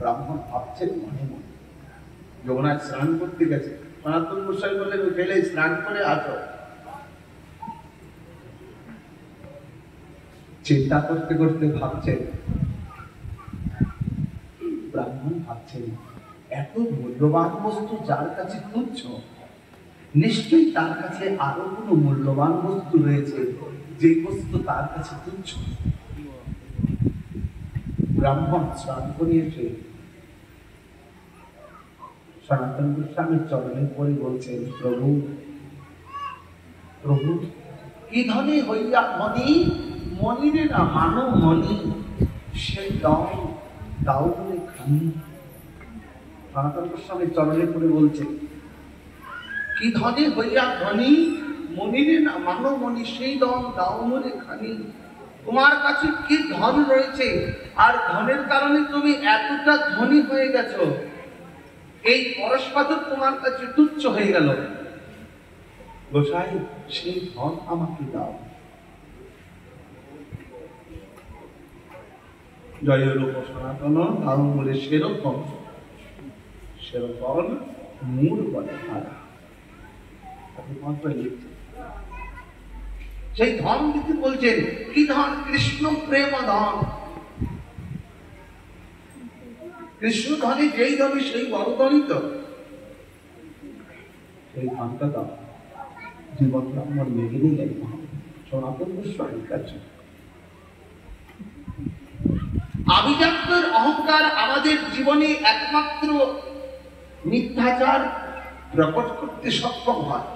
ব্রাহ্মণ ভাবছেন মনে মনে, যমুনায় স্নান করতে গেছে, সনাতন গোস্বামী বললেন গেলে স্নান করে আসো। চিন্তা করতে করতে ভাবছেন, ব্রাহ্মণ ভাবছেন এত মূল্যবান বস্তু যার কাছে তুচ্ছ, নিশ্চয়ই তার কাছে আরো কোনো মূল্যবান বস্তু রয়েছে যে বস্তু তার কাছে তুচ্ছ। ব্রাহ্মণ স্নান করে এসে সনাতন গোস্বামীর চরণে পড়ে বলছেন, প্রভু প্রভু কি ধনে হইয়া মনি, মনিরে না মানো মনি, সে দাও দাও বলে খানি। সনাতন গোস্বামীর চরণে পড়ে বলছেন, কি ধনে হইয়া ধনী, মনিরে না মানো মনি, সেই ধন দাও বলে খানি। তোমার কাছে কি ধন রয়েছে আর ধনের কারণে তুমি এতটা ধনী হয়ে গেছো, এই পরস্পর তোমার কাছে তুচ্ছ হয়ে গেল। গোসাই সেই ধন আমাকে দাও। জয় রূপ সনাতন দাও বলে সেরকম সেরকম মূল বলে হারা। সেই ধন দিতে বলছেন, কি ধন? কৃষ্ণ প্রেম ধন। কৃষ্ণ ধনী যেই ধনী সেই বড় ধনী তো, সেই ধনটা দাও। জীবন ব্রাহ্মণ লেগে নিয়ে গেল সনাতন গোস্বামীর কাছে। আভিজাত্যের অহংকার আমাদের জীবনে একমাত্র মিথ্যাচার প্রকট করতে সক্ষম হয়।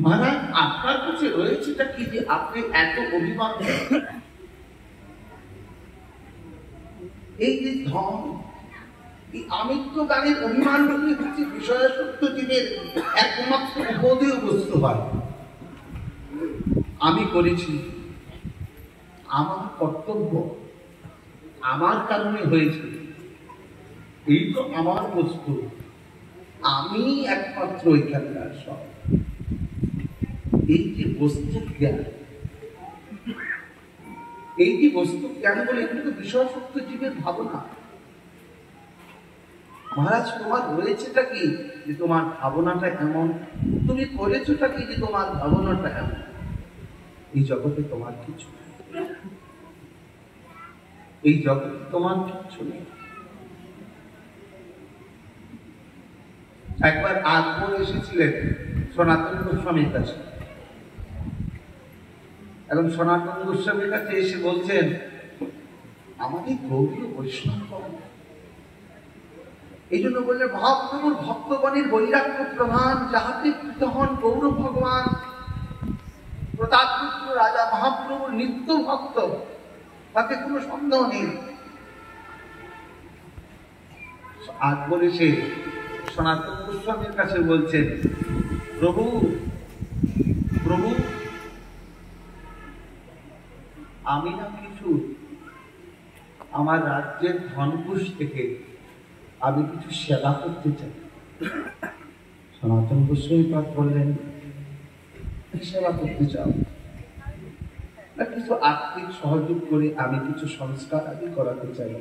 মহারাজ আপনার কাছে রয়েছেটা কি যে আপনি এত অভিমান? এই যে ধন, এই আমিত্ব গানের অভিমান হচ্ছে বিষয়াসক্ত জীবের একমাত্র উপাদেয় বস্তু হয়। আমি করেছি, আমার কর্তব্য, আমার কারণে হয়েছে, এই তো আমার বস্তু, আমি একমাত্র এখানকার সব। এই যে বস্তু জ্ঞান, এই যে বস্তু জ্ঞান বলে এগুলো তো বিষয়াসক্ত জীবের ভাবনা। মহারাজ তোমার রয়েছেটা কি যে তোমার ভাবনাটা এমন, তুমি করেছোটা কি যে তোমার ভাবনাটা এমন। এই জগতে তোমার কিছু নেই, এই জগতে তোমার কিছু নেই। একবার আকবর এসেছিলেন সনাতন গোস্বামীর কাছে। এখন সনাতন গোস্বামীর কাছে এসে বলছেন, আমাদের গৌরীয় বৈষ্ণব, এই জন্য বললে মহাপ্রভুর ভক্তগণের বৈরাগ্য প্রধান, যাহাতে কৃত হন গৌর ভগবান। প্রতাপপুত্র রাজা মহাপ্রভুর নিত্য ভক্ত, তাতে কোনো সন্দেহ নেই। আকবর এসে সনাতন গোস্বামীর কাছে বলছেন, প্রভু প্রভু আমি না কিছু আমার রাজ্যের ধনকুশ থেকে আমি কিছু সেবা করতে চাই। সনাতন গোস্বামী বললেন, সেবা করতে চাও? কিছু আর্থিক সহযোগ করে আমি কিছু সংস্কার আদি করাতে চাই।